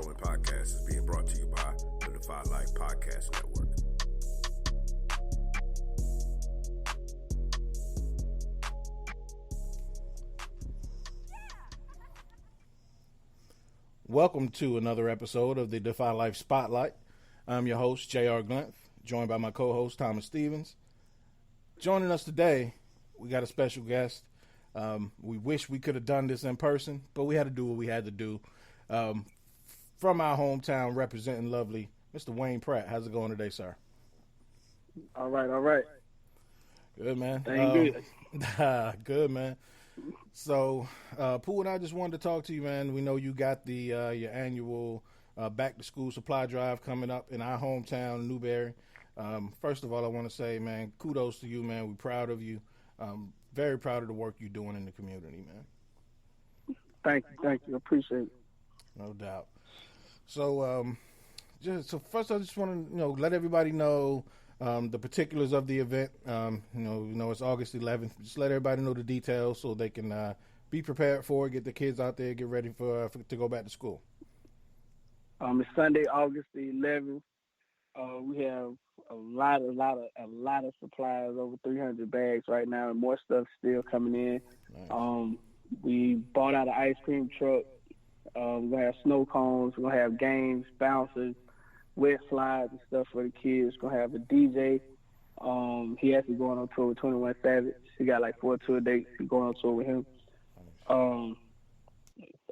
following podcast is being brought to you by the Defy Life Podcast Network. Welcome to another episode of the Defy Life Spotlight. I'm your host, J.R. Glenth, joined by my co-host, Thomas Stevens. Joining us today, we got a special guest. We wish we could have done this in person, but we had to do what we had to do. From our hometown, representing lovely, Mr. Wayne Pratt. How's it going today, sir? All right. Good, man. Good. Good, man. So, Pooh and I just wanted to talk to you, man. We know you got the your annual back-to-school supply drive coming up in our hometown, Newberry. First of all, I want to say, man, kudos to you, man. We're proud of you. Very proud of the work you're doing in the community, man. Thank you. Appreciate it. No doubt. So, first, I just want to let everybody know the particulars of the event. It's August 11th. Just let everybody know the details so they can be prepared for it. Get the kids out there, get ready for to go back to school. It's Sunday, August the 11th. We have a lot of supplies, over 300 bags right now, and more stuff still coming in. Nice. We bought out an ice cream truck. We're gonna have snow cones. We're gonna have games, bouncers, wet slides and stuff for the kids. We're gonna have a DJ. He actually going on tour with 21 Savage. He got like 4 tour dates. He's going on tour with him.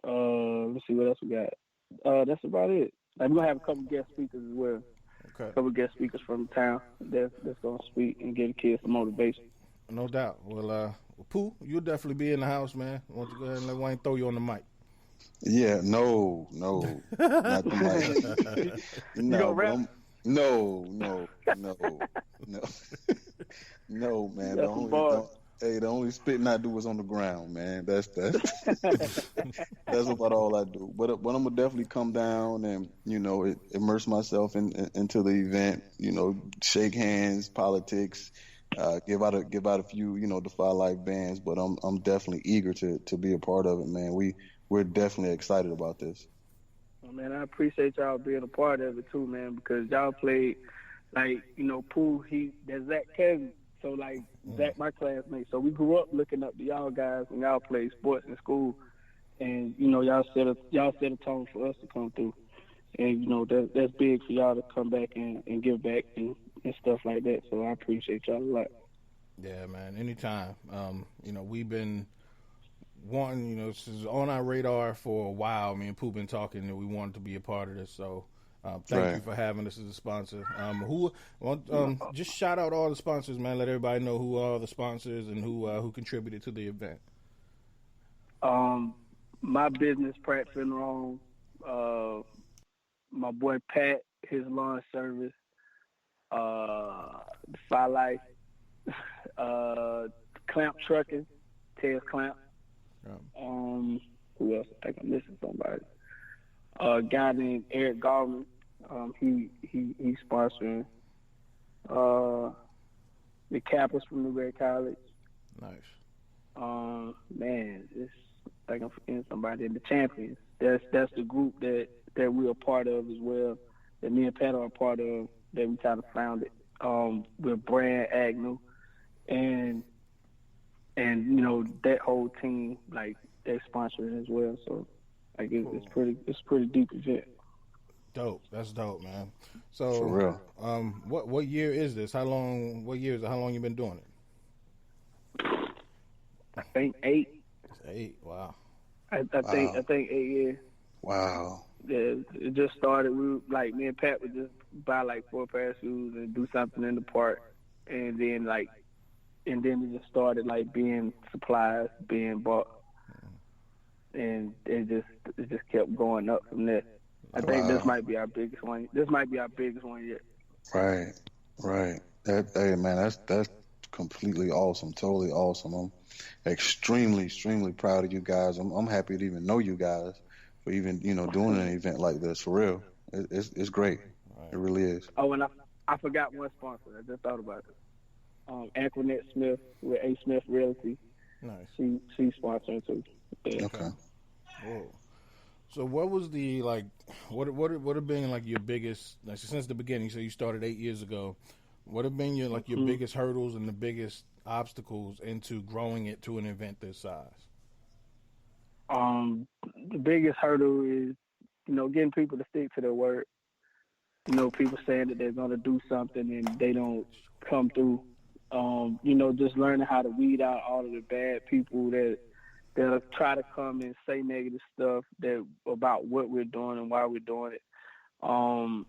Let's see what else we got. That's about it. Like, we're gonna have a couple guest speakers as well. Okay. A couple guest speakers from town that's gonna speak and give the kids some motivation. No doubt. Well, Pooh, you'll definitely be in the house, man. Why don't you go ahead and let Wayne throw you on the mic? Yeah, no, not the mic. You gonna rap? No, man. The only spitting I do is on the ground, man. That's about all I do. But I'm gonna definitely come down and immerse myself into the event. Shake hands, politics, give out a few Defy Life bands. But I'm definitely eager to be a part of it, man. We're definitely excited about this. Oh, man, I appreciate y'all being a part of it too, man, because y'all played, Pooh, that's Zach Kevin. So, Zach, my classmate. So we grew up looking up to y'all guys when y'all played sports in school. And, y'all set a tone for us to come through. And, that's big for y'all to come back and give back and stuff like that. So I appreciate y'all a lot. Yeah, man, anytime. We've been wanting, this is on our radar for a while. Me and Pooh been talking that we wanted to be a part of this. So thank you for having us as a sponsor. Just shout out all the sponsors, man. Let everybody know who are the sponsors and who contributed to the event. My business, Pratt Funeral, my boy Pat, his lawn service, Defy Life, Clamp Trucking, Tez Clamp. Who else? I think I'm missing somebody. A guy named Eric Goldman. He's sponsoring. The Cappers from Newberry College. Nice. Man, I think I'm forgetting somebody. The Champions. That's the group that we're a part of as well. That me and Pat are a part of. That we kind of founded. With Brand Agnew, and that whole team, they're sponsoring as well. So it's pretty deep event. Dope. That's dope, man. So for real. What year is this? What year is it? How long you been doing it? I think 8. It's 8. Wow. I think 8 years. Wow. Yeah, it just started. Me and Pat would just buy 4 pair of shoes and do something in the park, and then we just started being supplies being bought, and it just kept going up from there. I think this might be our biggest one. This might be our biggest one yet. Right. Hey man, that's completely awesome. Totally awesome. I'm extremely proud of you guys. I'm happy to even know you guys for even doing an event like this. For real, it's great. Right. It really is. Oh, and I forgot one sponsor. I just thought about it. Antoinette Smith with A. Smith Realty. Nice. She's sponsoring too. Yeah. Okay. Whoa. So what was the what have been like your biggest, like, since the beginning? So you started 8 years ago. What have been your biggest hurdles and the biggest obstacles into growing it to an event this size? The biggest hurdle is, getting people to stick to their word. People saying that they're going to do something and they don't come through. Just learning how to weed out all of the bad people that'll try to come and say negative stuff about what we're doing and why we're doing it. And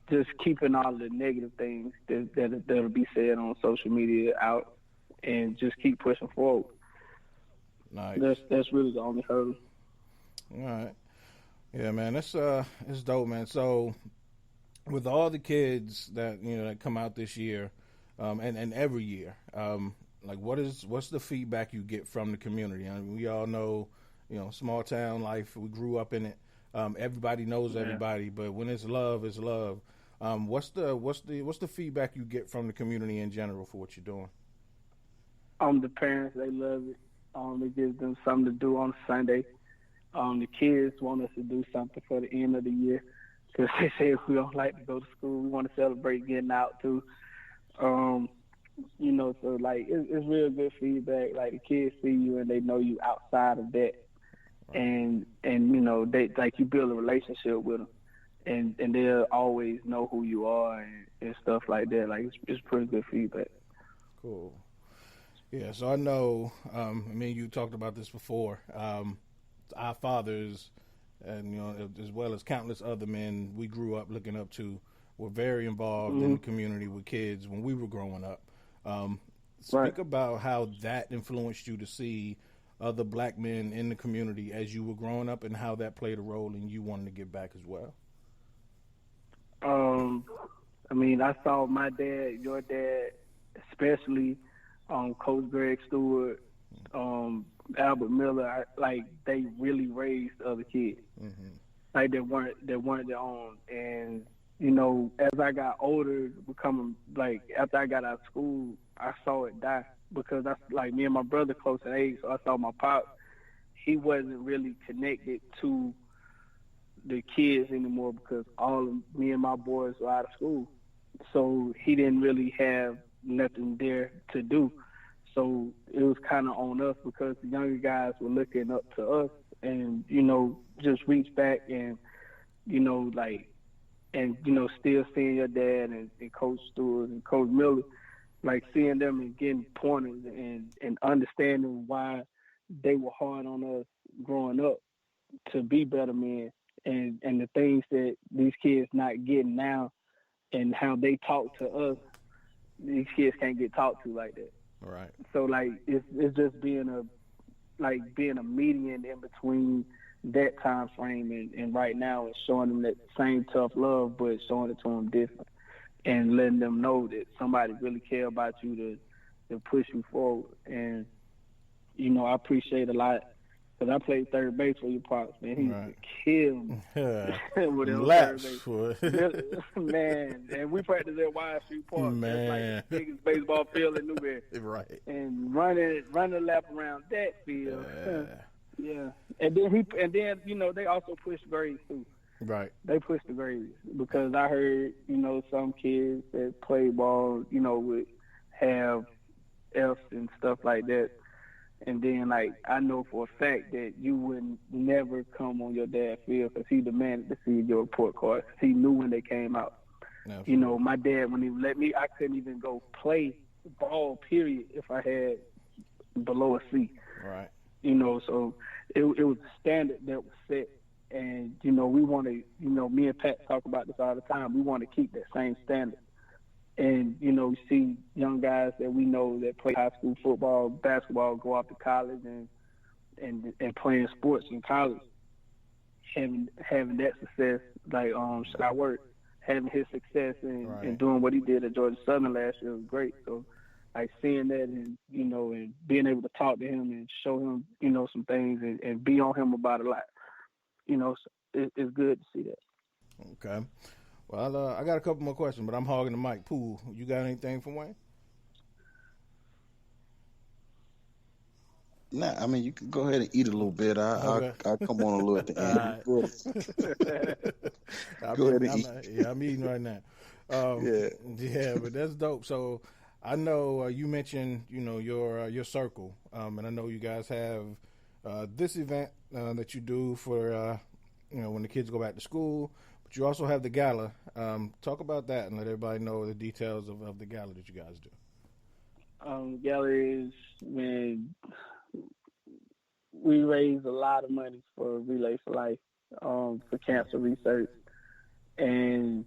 just keeping all of the negative things that'll be said on social media out, and just keep pushing forward. Nice. That's really the only hurdle. All right. Yeah, man, it's dope, man. So, with all the kids that that come out this year, and every year, what's the feedback you get from the community? I mean, we all know, small town life. We grew up in it. Everybody knows everybody, but when it's love, it's love. What's the feedback you get from the community in general for what you're doing? The parents, they love it. It gives them something to do on Sunday. The kids want us to do something for the end of the year, because they say if we don't like to go to school, we want to celebrate getting out too. So it's real good feedback. Like, the kids see you and they know you outside of that, and they you build a relationship with them, and they'll always know who you are and stuff like that. Like, it's pretty good feedback. Cool. Yeah, so I know, you talked about this before. Our fathers, and as well as countless other men we grew up looking up to, were very involved in the community with kids when we were growing up. Speak about how that influenced you to see other black men in the community as you were growing up, and how that played a role in you wanting to give back as well. I saw my dad, your dad, especially Coach Greg Stewart, Albert Miller, they really raised other kids. Mm-hmm. Like, they weren't their own. And as I got older, after I got out of school, I saw it die, because me and my brother close in age, so I saw my pop. He wasn't really connected to the kids anymore, because all of me and my boys were out of school. So he didn't really have nothing there to do. So it was kind of on us, because the younger guys were looking up to us, and, just reach back and, still seeing your dad and Coach Stewart and Coach Miller, seeing them and getting pointers and understanding why they were hard on us growing up to be better men, and the things that these kids not getting now, and how they talk to us, these kids can't get talked to like that. Right. So it's just being a median in between that time frame and right now, and showing them that same tough love, but showing it to them different, and letting them know that somebody really care about you to push you forward. And I appreciate a lot, because I played third base for your pops, man. He used to kill me with him third base. Man, and we practiced at YSU Park. Man. That's the biggest baseball field in Newberry. Right. And running a lap around that field. Yeah. And then they also push grades too. Right. They push the grades, because I heard, some kids that play ball, would have F's and stuff like that. And then, I know for a fact that you would never come on your dad's field, because he demanded to see your report cards. He knew when they came out. Absolutely. My dad, when he let me, I couldn't even go play ball, period, if I had below a C. Right. So it was a standard that was set. And, we want to, me and Pat talk about this all the time. We want to keep that same standard. And, we see young guys that we know that play high school football, basketball, go off to college and playing sports in college, having that success, Shy Work, having his success and doing what he did at Georgia Southern last year was great. So, seeing that and, and being able to talk to him and show him, some things and be on him about a lot, it's good to see that. Okay. Well, I got a couple more questions, but I'm hogging the mic. Pooh, you got anything for Wayne? Nah, I mean you can go ahead and eat a little bit. Okay. I come on a little at the end. Go ahead and eat. I'm eating right now. Yeah. Yeah, but that's dope. So I know you mentioned, your circle, and I know you guys have this event that you do for, when the kids go back to school, but you also have the gala. Talk about that and let everybody know the details of the gala that you guys do. Gala is when we raise a lot of money for Relay for Life, for cancer research, and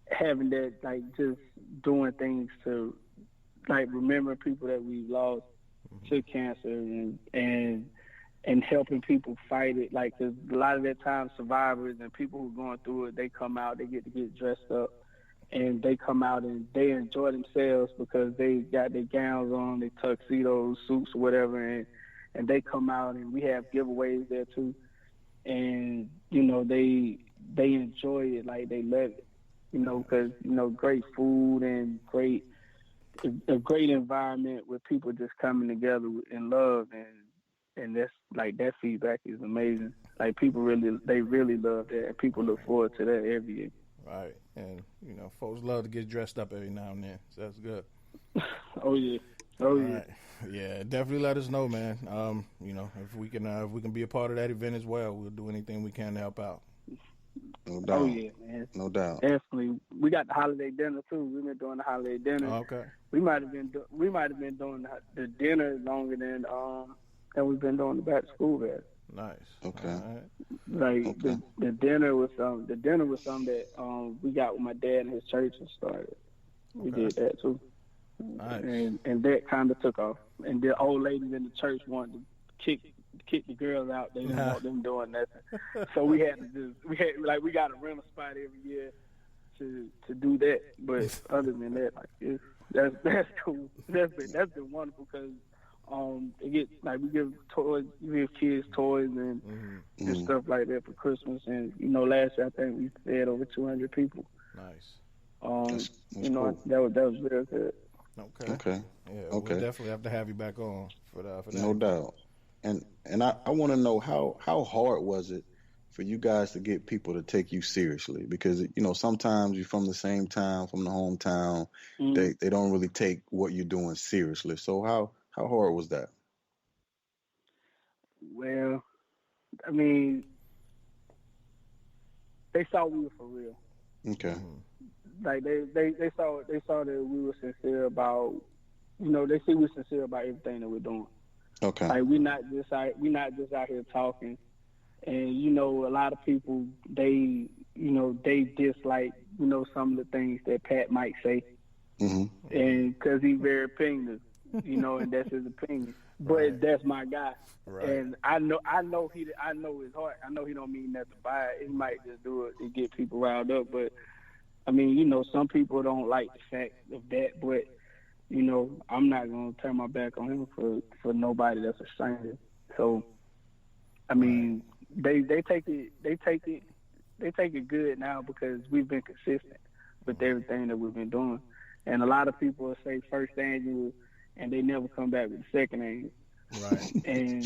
having that, like, just doing things to, like, remember people that we've lost to cancer and helping people fight it. Like, 'cause a lot of that time, survivors and people who are going through it, they come out, they get to get dressed up, and they come out and they enjoy themselves because they got their gowns on, their tuxedos, suits, or whatever, and they come out, and we have giveaways there too, and they enjoy it, like they love it, because great food and a great environment with people just coming together in love, and that's like, that feedback is amazing. Like, people really love that, and people look forward to that every year. Right, and folks love to get dressed up every now and then, so that's good. Oh yeah. Right. Yeah, definitely let us know, man. If we can be a part of that event as well, we'll do anything we can to help out. No doubt. Oh yeah, man. No doubt. Definitely. We got the holiday dinner too. We've been doing the holiday dinner. Okay. We might have been doing the dinner longer than we've been doing the back to school there. Nice. Okay. Right. Like, okay. the dinner was something that we got with my dad and his church and started. We did that too. Nice. And that kind of took off. And the old ladies in the church wanted to kick the girls out. They didn't want them doing nothing. So we got to rent a spot every year to do that. But other than that, like, that's cool. That's been wonderful, because we give toys, we give kids toys and stuff like that for Christmas. And last year I think we fed over 200 people. Nice. That's cool. that was real good. Okay. Yeah, we'll definitely have to have you back on for that. No doubt. And I want to know how hard was it for you guys to get people to take you seriously? Because sometimes you're from the same town, from the hometown, they don't really take what you're doing seriously. So how hard was that? Well, I mean, they saw we were for real. Okay. Like, they saw that we were sincere about, they see we're sincere about everything that we're doing. Okay. Like, we're not just out here talking. And a lot of people, they dislike some of the things that Pat might say, and because he's very opinionative, and that's his opinion. But that's my guy, and I know his heart. I know he don't mean nothing by it. He might just do it to get people riled up. But I mean, some people don't like the fact of that. But I'm not gonna turn my back on him for nobody that's a stranger. So I mean, they take it good now, because we've been consistent with everything that we've been doing. And a lot of people will say first annual, and they never come back with the second annual. Right. And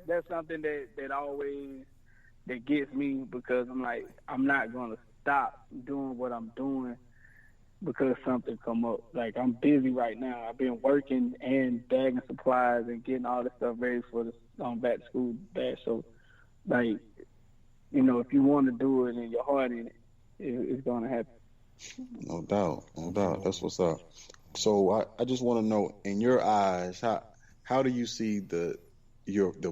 that's something that always that gets me, because I'm like, I'm not gonna stop doing what I'm doing because something come up. Like, I'm busy right now. I've been working and bagging supplies and getting all this stuff ready for the back to school bash. So, like, if you want to do it and your heart in it, it's gonna happen. No doubt. That's what's up. So I just want to know, in your eyes, how do you see the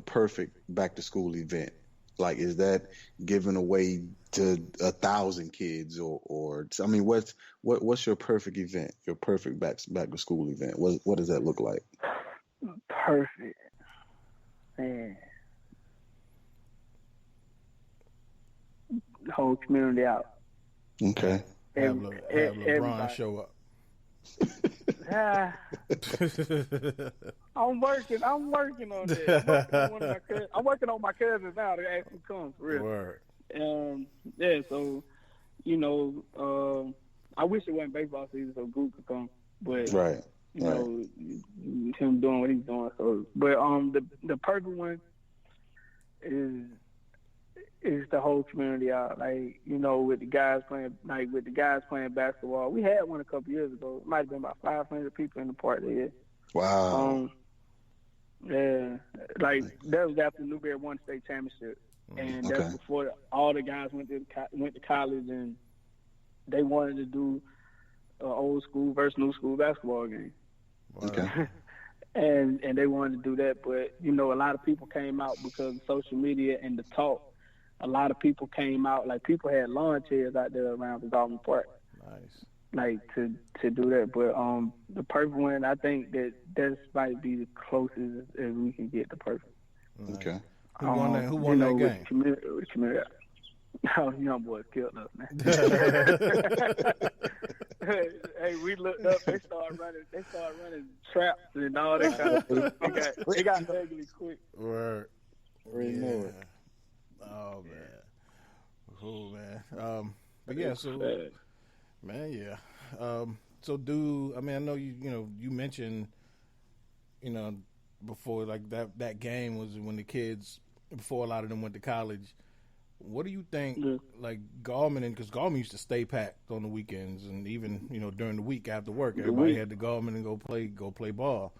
perfect back to school event? Like, is that giving away to 1,000 kids, or I mean, what's your perfect event? Your perfect back to school event? What does that look like? Perfect, man. The whole community out. Okay. Have LeBron show up. I'm working on that. I'm working on my cousins now to actually come, for real. Word. Yeah, so, I wish it wasn't baseball season so Goop could come. But right. you know, him doing what he's doing. So, but the perfect one is the whole community out. Like, you know, with the guys playing basketball. We had one a couple years ago. It might have been about 500 people in the park there. Wow. Yeah, like that was after Newberry won the state championship, and that's before all the guys went to college, and they wanted to do an old school versus new school basketball game. Okay. and they wanted to do that, but you know, a lot of people came out because of social media and the talk. A lot of people came out, like people had lawn chairs out there around the Golden Park. Nice. Like to do that, but the perfect one, I think that might be the closest as we can get the perfect. Nice. Okay. Who won that game? With community. Oh, young boys killed us, man. Hey, we looked up. They started running traps and all that kind of stuff. It got ugly quick. Right. Yeah. Oh man. Oh man. But yeah. So, man, yeah. So, I mean, I know you mentioned, before, like that game was when the kids, before a lot of them went to college. What do you think, like Gallman, because Gallman used to stay packed on the weekends and even, during the week after work, everybody had to Gallman and go play ball.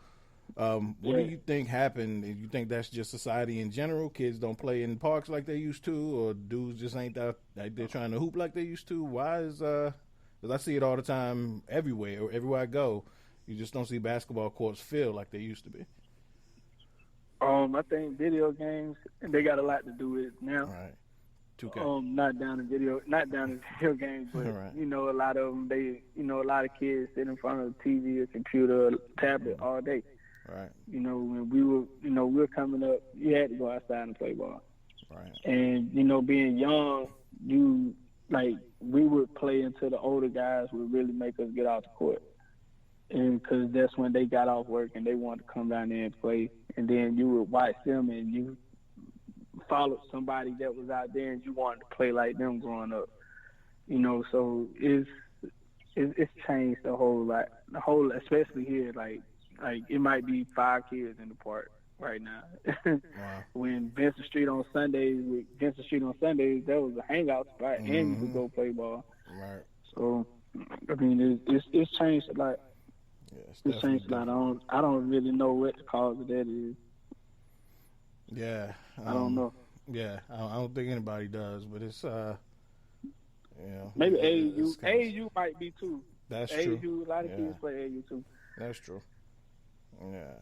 What do you think happened? Do you think that's just society in general? Kids don't play in parks like they used to, or dudes just ain't that, like they're trying to hoop like they used to? Why is, because I see it all the time everywhere I go, you just don't see basketball courts filled like they used to be. I think video games, they got a lot to do with it now. Right. 2K. Not down in video games, but right. a lot of them, a lot of kids sit in front of a TV, a computer, a tablet all day. Right. When we were coming up, you had to go outside and play ball. Right. And being young, we would play until the older guys would really make us get off the court, and because that's when they got off work and they wanted to come down there and play. And then you would watch them and you followed somebody that was out there and you wanted to play like them growing up. So it's changed a whole lot. Especially here, like it might be 5 kids in the park right now. Wow. When Vincent Street on Sundays, that was a hangout spot, and you could go play ball. Right. So, I mean, it's changed a lot. Yeah, it's changed a lot. I don't really know what the cause of that is. Yeah. I don't know. Yeah, I don't think anybody does, but it's maybe AAU might be too. That's AAU, true. A lot of kids play AAU too. That's true. Yeah.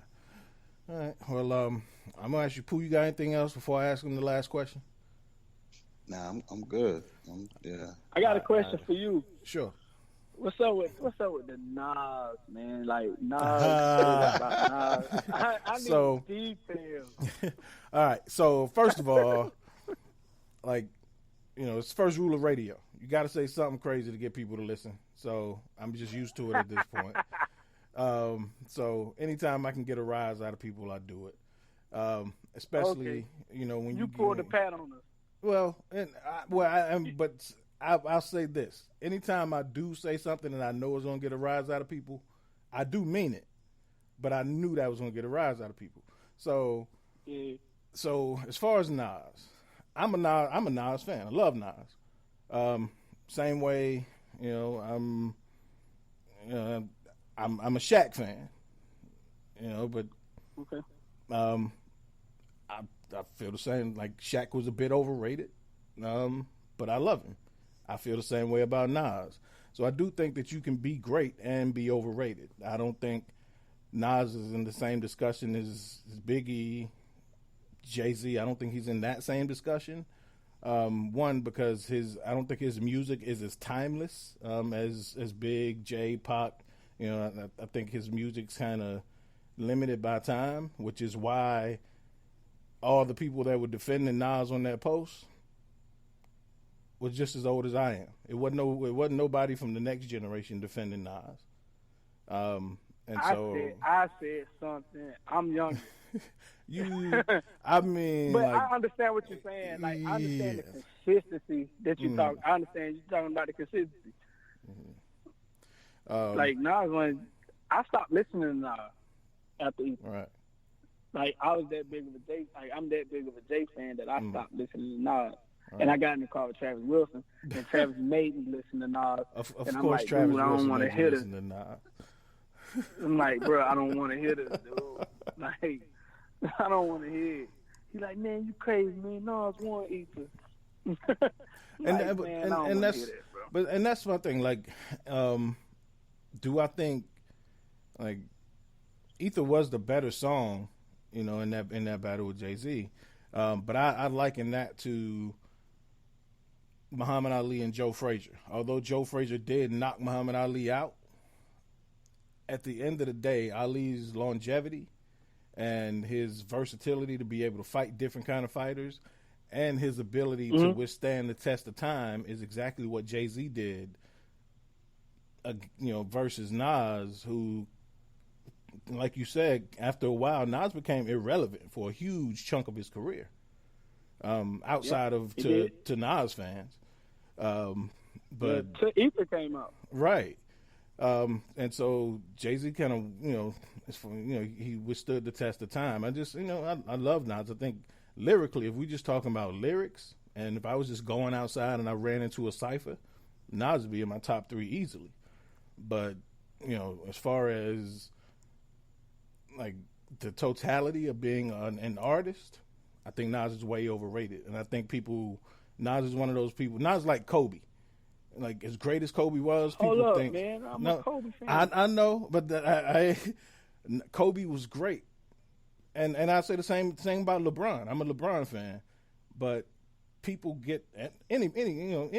All right. Well, I'm gonna ask you, Pooh. You got anything else before I ask him the last question? Nah, I'm good. I got a question for you. Sure. What's up with the Nas, man? Like Nas, about Nas. I need details. All right. So first of all, it's the first rule of radio. You got to say something crazy to get people to listen. So I'm just used to it at this point. So anytime I can get a rise out of people, I do it. Especially, when you pull the pat on us. Well, I'll say this. Anytime I do say something and I know it's going to get a rise out of people, I do mean it. But I knew that was going to get a rise out of people. So, So as far as Nas, I'm a Nas fan. I love Nas. Same way, I'm a Shaq fan. But okay. I feel the same. Like Shaq was a bit overrated, but I love him. I feel the same way about Nas. So I do think that you can be great and be overrated. I don't think Nas is in the same discussion as Biggie, Jay-Z. I don't think he's in that same discussion. One, because I don't think his music is as timeless as Big, Jay, Pac. I think his music's kind of limited by time, which is why all the people that were defending Nas on that post was just as old as I am. It wasn't nobody from the next generation defending Nas. I said something. I'm younger. I mean, but I understand what you're saying. Like, I understand the consistency that you talk. I understand you're talking about the consistency. Mm-hmm. Like Nas, I stopped listening to Nas after Ether. Right. Like I was that big of a J. Like I'm that big of a J fan that I stopped listening to Nas. Right. And I got in the car with Travis Wilson, and Travis made me listen to Nas. Of and I'm course, like, Travis dude, I don't Wilson want to made you hear this. listen to Nas. I'm like, bro, I don't want to hear this, dude. Like, I don't want to hear it. He's like, man, you crazy, man. Nas won Ether. And that's my thing. Like, do I think like Ether was the better song, you know, in that battle with Jay-Z? But I liken that to Muhammad Ali and Joe Frazier. Although Joe Frazier did knock Muhammad Ali out, at the end of the day, Ali's longevity and his versatility to be able to fight different kind of fighters and his ability to withstand the test of time is exactly what Jay-Z did, you know, versus Nas, who, like you said, after a while, Nas became irrelevant for a huge chunk of his career, outside of to Nas fans. But Ether came out. Right. And so Jay-Z kind of, you know, he withstood the test of time. I love Nas. I think lyrically, if we just talking about lyrics, and if I was just going outside and I ran into a cipher, Nas would be in my top 3 easily. But, you know, as far as like the totality of being an artist, I think Nas is way overrated. And I think Nas is one of those people. Nas like Kobe. Like, as great as Kobe was, people think, man, I'm a Kobe fan. I know, but Kobe was great. And I say the same about LeBron. I'm a LeBron fan. But people get any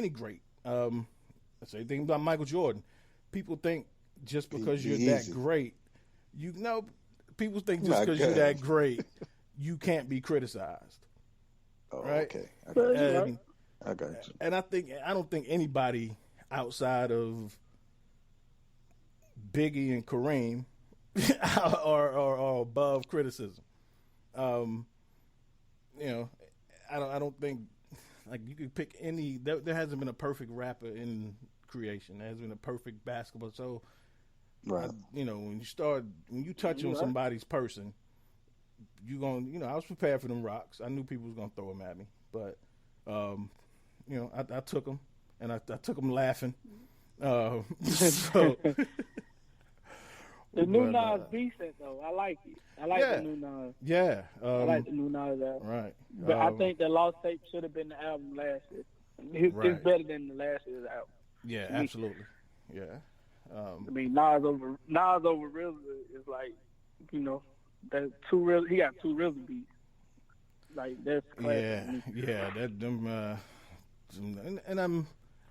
great. Same thing about Michael Jordan. People think just because you're that great, people think just because you're that great, you can't be criticized. Oh, right? Okay. I got you. And I don't think anybody outside of Biggie and Kareem are above criticism. You know, I don't think like you could pick any. There hasn't been a perfect rapper in creation. There hasn't been a perfect basketball. So, right. When you touch on somebody's person, I was prepared for them rocks. I knew people was gonna throw them at me, but. I took them, and I took them laughing. So the new Nas decent though. I like it. I like the new Nas. Yeah, I like the new Nas album. Right, but I think the Lost Tape should have been the album last year. It's better than the last year's album. Yeah, absolutely. Yeah. I mean, Nas over RZA is like, that too real. He got 2 RZA beats. Like that's classic.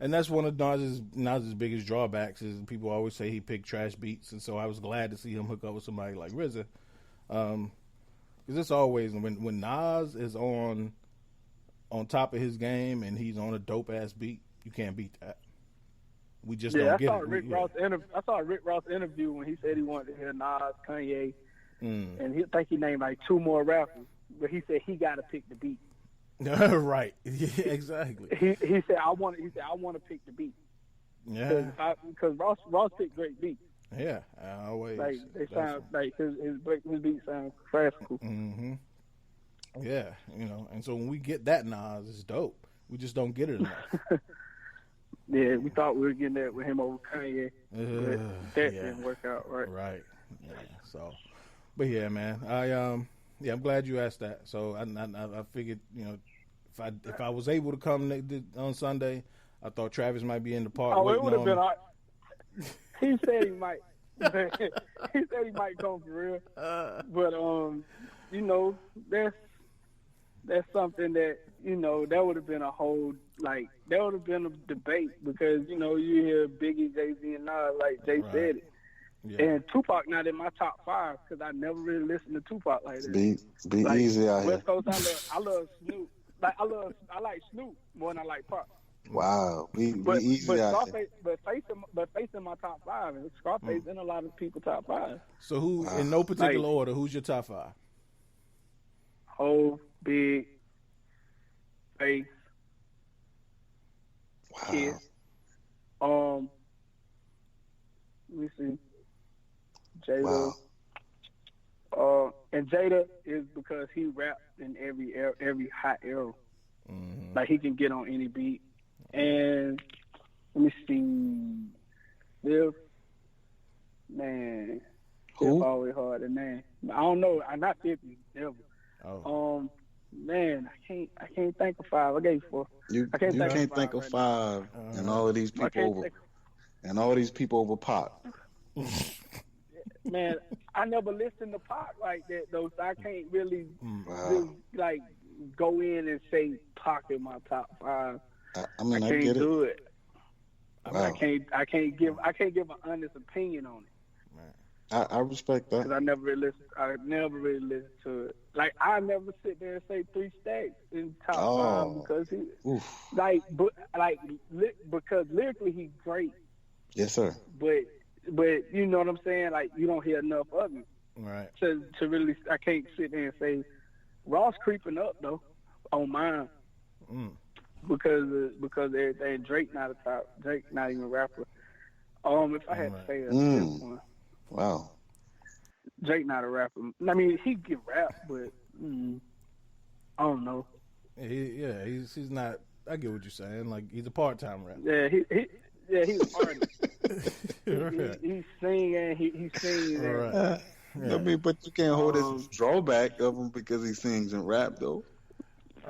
And that's one of Nas's biggest drawbacks is people always say he picked trash beats, and so I was glad to see him hook up with somebody like RZA, because it's always when Nas is on top of his game and he's on a dope ass beat, you can't beat that. We just don't get it. I saw a Rick Ross interview when he said he wanted to hear Nas, Kanye, and he named like 2 more rappers. But he said he got to pick the beat. Right. Yeah, exactly. He said I want to pick the beat. Yeah. Because Ross picked great beats. Yeah, always. Like they sound like his beats sound classical. Mm-hmm. Yeah, and so when we get that Nas, it's dope. We just don't get it enough. Yeah, we thought we were getting that with him over Kanye, but that didn't work out, right? Right. Yeah. So, but yeah, man, I'm glad you asked that. So I figured, if I was able to come on Sunday, I thought Travis might be in the park. Oh, it would have been hard. He said he might. He said he might come for real. But that's something that that would have been a whole that would have been a debate because you hear Biggie, Jay-Z, and Nas like Jay said it. Yeah. And Tupac not in my top 5 because I never really listened to Tupac like that. Be easy out here. West Coast, I love Snoop. I like Snoop more than I like Pop. Wow, be easy out here. But Face in my top 5, and Scarface in a lot of people's top 5. So who, in no particular order, who's your top 5? Hov, Big, Face, Kiss. Let me see. Jada. Wow. And Jada is because he rapped in every hot era. Mm-hmm. Like he can get on any beat. And let me see, Bill. Man, Who? Bill always hard to name. I don't know. I'm not 50 ever. Oh. Man, I can't think of 5. I gave 4. You can't think of 5, and all of these people over Pop. Man, I never listened to Pac like that though, so I can't really just like go in and say Pac in my top 5. I mean, I can't get it. do it. Wow. I can't give an honest opinion on it. I respect that. Because I never really listened to it. Like I never sit there and say 3 Stacks in top 5 because because lyrically he's great. Yes, sir. But you know what I'm saying? Like you don't hear enough of it. Right. To really, I can't sit there and say Ross creeping up though on mine. Because everything. Drake not even a rapper. If I had to say this one. Wow. Drake not a rapper. I mean, he can rap, but I don't know. He's not. I get what you're saying. Like he's a part-time rapper. Yeah, he's an artist. Right. He's singing. He sings. Right. I mean, but you can't hold his drawback of him because he sings and rap though.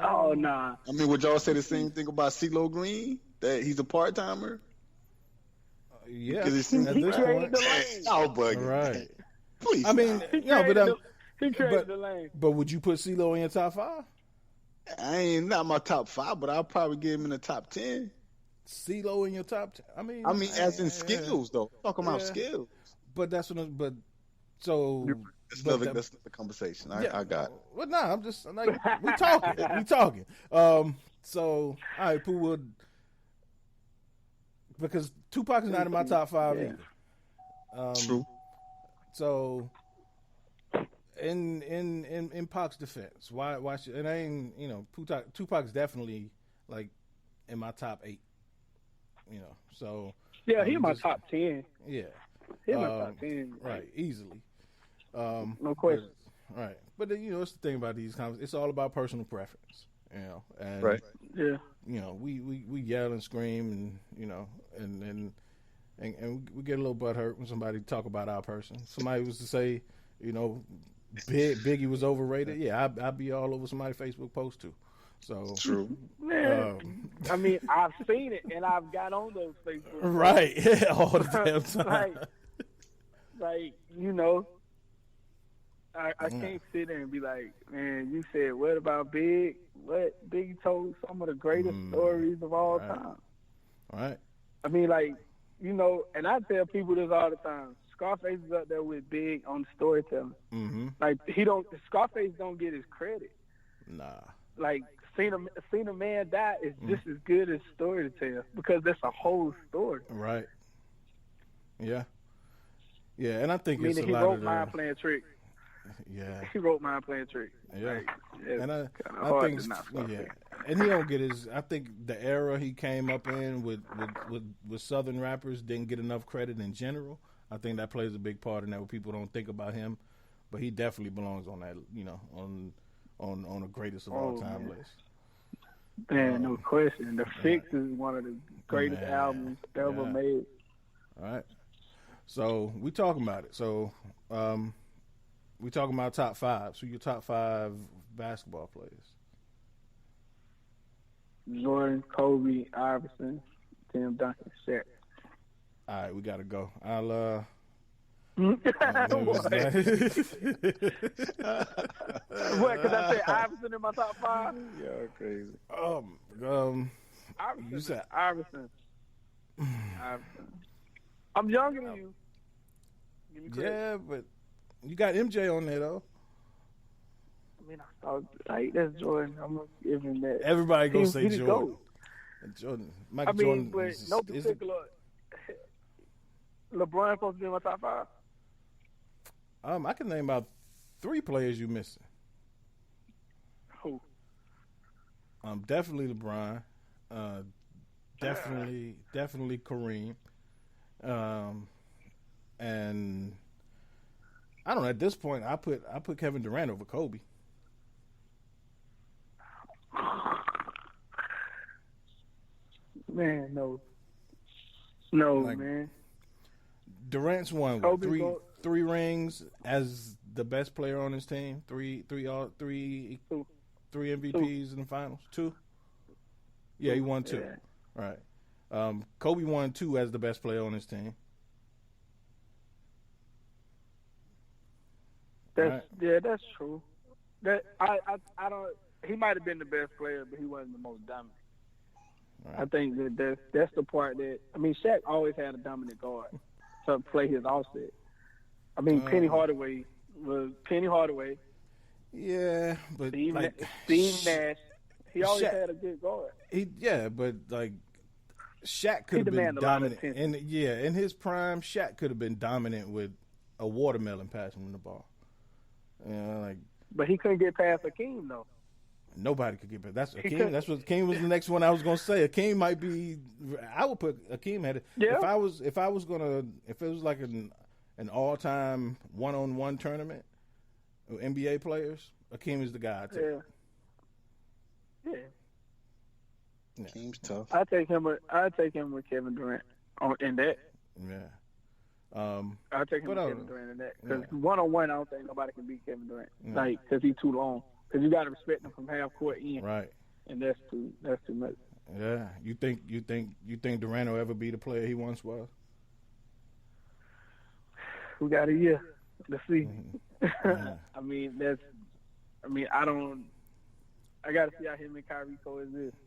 Oh nah. I mean, would y'all say the same thing about CeeLo Green? That he's a part-timer? Yeah. Because he sings at and this rap. point. Oh, buddy. Right. Please. I mean, he created the lane. But would you put CeeLo in your top 5? I ain't not my top 5, but I'll probably give him in the top 10. CeeLo in your top 10? I mean, as in skills though. Talking about skills. But that's what. But so. That's another conversation. I got it. Well, nah, I'm just like we talking. So, all right, Pooh would because Tupac is not in my top 5 either. True. So, in Pac's defense, why should it ain't Tupac's definitely like in my top 8. So yeah, he's my top 10. Yeah, he's my top 10. Right, easily. No question. Right, but it's the thing about these conversations. It's all about personal preference, and right. Yeah. We yell and scream, and we get a little butthurt when somebody talk about our person. Somebody was to say, Biggie was overrated. Yeah, I'd be all over somebody's Facebook post too. So true. I mean, I've seen it and I've got on those Facebook. Right, all the damn time. I can't sit there and be like, man, you said what about Big? What Biggie told some of the greatest stories of all time. Right. I mean, and I tell people this all the time. Scarface is up there with Big on storytelling. Mm-hmm. Like Scarface don't get his credit. Nah. Like seeing a man die is just as good as story to tell because that's a whole story. Right. Yeah. Yeah, and I think Meaning it's a he lot wrote of Mind Playing Trick. Yeah. He wrote Mind Playing Trick. Yeah. And I think yeah. And he don't get his. I think the era he came up in with Southern rappers didn't get enough credit in general. I think that plays a big part in that. Where people don't think about him, but he definitely belongs on that. On the greatest of all time list. Man, no question. The Fix is one of the greatest albums ever made. All right. So we talking about it. So we talking about top 5. So your top 5 basketball players. Jordan, Kobe, Iverson, Tim Duncan, Shaq. All right, we gotta go. I'll What? Because I said Iverson in my top 5. Yeah, crazy. Iverson. You said Iverson. I'm younger than you. Give me credit. Yeah, but you got MJ on there though. I mean, I thought that's Jordan. I'm gonna give him that. Everybody gonna say Jordan. Go. Jordan. I mean, but no particular. LeBron supposed to be in my top 5. I can name about 3 players you missing. Who? Definitely LeBron. Definitely Kareem. And I don't know. At this point, I put Kevin Durant over Kobe. Man, no, man. Durant's won what, three rings as the best player on his team. Three MVPs in the finals. 2. Yeah, he won 2. Yeah. Right. Kobe won 2 as the best player on his team. That's true. That I don't. He might have been the best player, but he wasn't the most dominant. Right. I think that's the part that Shaq always had a dominant guard to play his offset. Penny Hardaway was Penny Hardaway. Yeah, but Steve Nash, he always had a good guard. But Shaq could have been dominant. In his prime, Shaq could have been dominant with a watermelon passing him the ball. But he couldn't get past Hakeem though. Nobody could get past. That's Hakeem. That's what Hakeem was the next one I was going to say. Hakeem might be. I would put Hakeem at it. Yeah. If it was like an all-time one-on-one tournament of NBA players, Hakeem is the guy. Yeah. Hakeem's tough. I take him with Kevin Durant in that. Yeah. I'll take him with Kevin Durant in that because one-on-one, I don't think nobody can beat Kevin Durant. Because he's too long. Because you got to respect him from half court in. Right. And that's too much. Yeah. You think Durant will ever be the player he once was? We got a year. Let's see. Mm-hmm. Yeah. I got to see how him and Kyrie coexist.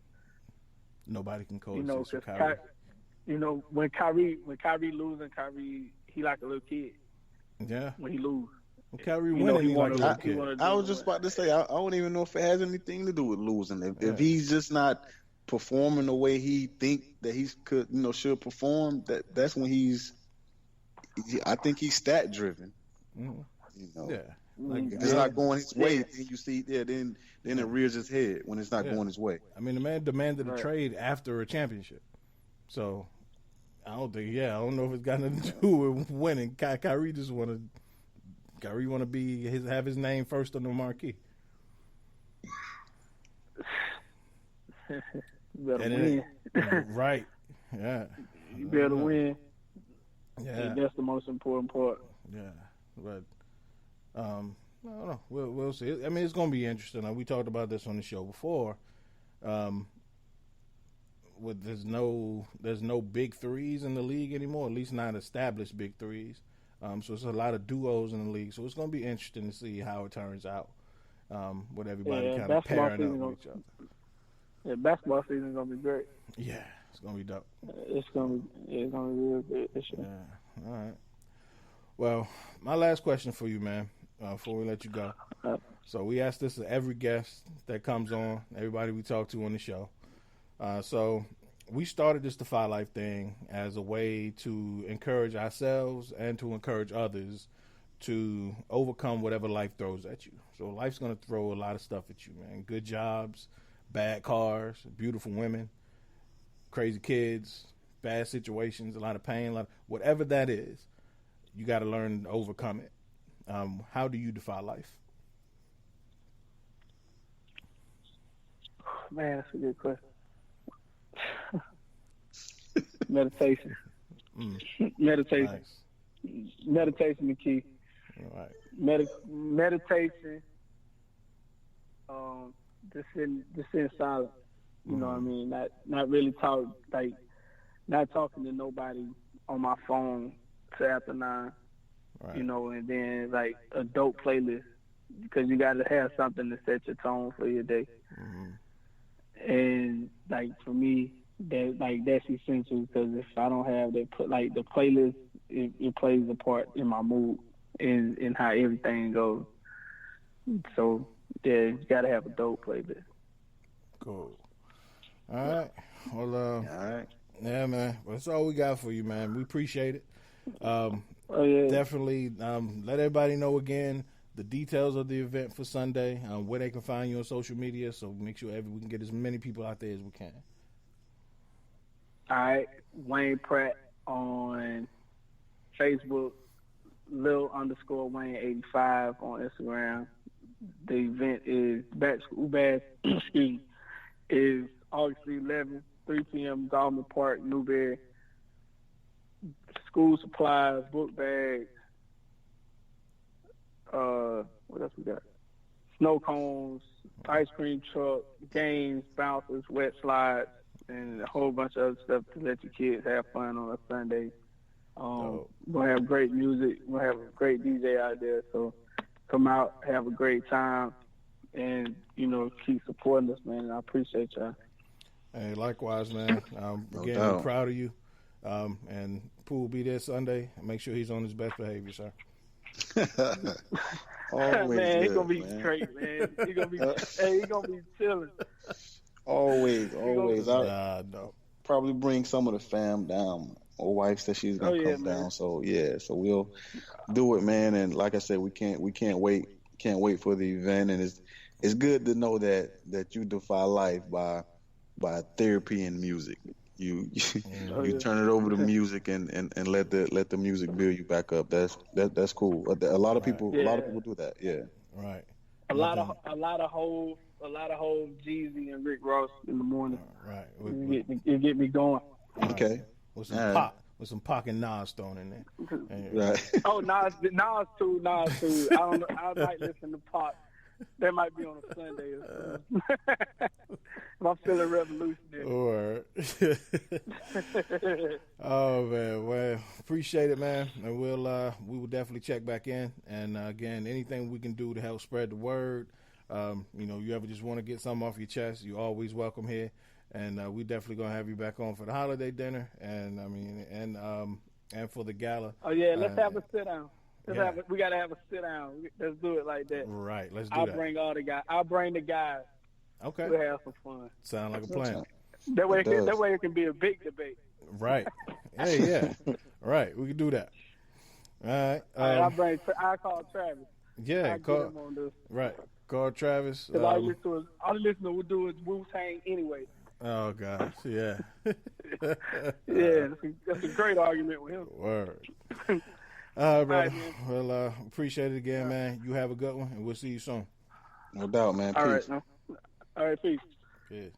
Nobody can coexist with Kyrie. When Kyrie losing, he like a little kid. Yeah. When he lose. Well, Kyrie winning, he like a little kid. I was just about to say, I don't even know if it has anything to do with losing. If he's just not performing the way he think that he should perform, that's when I think he's stat driven. Mm-hmm. Yeah. If it's not going his way, then you see, then it rears its head when it's not going his way. The man demanded a trade after a championship. So, I don't know if it's got nothing to do with winning. Kyrie just want to have his name first on the marquee. You better win. Right. Yeah. You better win. Yeah. That's the most important part. Yeah. But I don't know. We'll see. It's going to be interesting. We talked about this on the show before. There's no big threes in the league anymore, at least not established big threes. So it's a lot of duos in the league. So it's going to be interesting to see how it turns out with everybody kind of pairing up with each other. Yeah, basketball season is going to be great. Yeah, it's going to be dope. It's going to be real good this year. Yeah, all right. Well, my last question for you, man, before we let you go. So we ask this to every guest that comes on, everybody we talk to on the show. So we started this Defy Life thing as a way to encourage ourselves and to encourage others to overcome whatever life throws at you. So life's going to throw a lot of stuff at you, man. Good jobs, bad cars, beautiful women, crazy kids, bad situations, a lot of pain, whatever that is, you got to learn to overcome it. How do you defy life? Man, that's a good question. Meditation. Meditation. Nice. Meditation is key. All right. Meditation. Just in silence. You know what I mean? Not really not talking to nobody on my phone till after 9. Right. And then a dope playlist because you got to have something to set your tone for your day. Mm-hmm. And for me, that's essential because if I don't have that, the playlist, it plays a part in my mood and in how everything goes. So yeah, you got to have a dope playlist. Cool. All right. Well, all right. Yeah, man. Well, that's all we got for you, man. We appreciate it. Definitely let everybody know again the details of the event for Sunday, where they can find you on social media. So make sure we can get as many people out there as we can. All right, Wayne Pratt on Facebook, Lil_Wayne85 on Instagram. The event is Back to School Bash, excuse me, is August 11th, 3 p.m. Gallman Park, Newberry. School supplies, book bags, what else we got? Snow cones, ice cream truck, games, bouncers, wet slides, and a whole bunch of other stuff to let your kids have fun on a Sunday. We'll have great music. We'll have a great DJ out there. So come out, have a great time, and, keep supporting us, man. I appreciate y'all. Hey, likewise, man. Again, I'm proud of you. And Pooh will be there Sunday. Make sure he's on his best behavior, sir. Always man, he's good, gonna be man. straight, man. He's gonna be chilling. Always. No. Probably bring some of the fam down. My wife said she's gonna come down, so we'll do it, man. And like I said, we can't wait for the event, and it's good to know that you defy life by therapy and music. You turn it over to music and let the music build you back up. That's cool. A lot of people do that. Yeah. Right. A lot of Hov, Jeezy, and Rick Ross in the morning. Right. You get me going. Okay. With some Pac and Nas thrown in there. Right. Oh, Nas too. I don't know. I might listen to Pac. That might be on a Sunday or something. If I'm feeling revolutionary. Or oh man, well, appreciate it, man. And we will definitely check back in. And again, anything we can do to help spread the word. You ever just want to get something off your chest, you're always welcome here. And we definitely gonna have you back on for the holiday dinner. And and for the gala. Oh yeah, let's have a sit down. We gotta have a sit down. Let's do it like that. Right, let's do I'll that. bring all the guys. I'll bring the guys. Okay. We'll have some fun. Sound like a plan. That way it can be a big debate. Right. Hey, yeah. Right. We can do that. All right. I'll call Travis. Yeah. Call him on this. Right. Call Travis. All you listen to do is Wu-Tang anyway. Oh gosh. Yeah. Yeah. That's a great argument with him. Word. All right, brother. Well, appreciate it again, man. You have a good one, and we'll see you soon. No doubt, man. Peace. All right, man. All right, peace. Peace.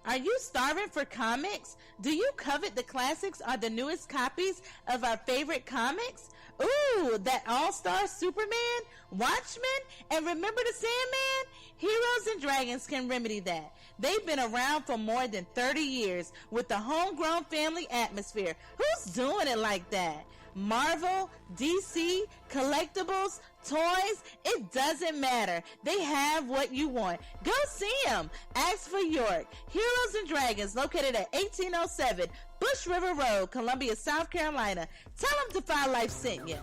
Are you starving for comics? Do you covet the classics or the newest copies of our favorite comics? Ooh, that All-Star Superman, Watchmen, and Remember the Sandman? Heroes and Dragons can remedy that. They've been around for more than 30 years with the homegrown family atmosphere. Who's doing it like that? Marvel, DC, collectibles, toys, it doesn't matter. They have what you want. Go see them. Ask for York. Heroes and Dragons, located at 1807 Bush River Road, Columbia, South Carolina. Tell them Defy Life sent you.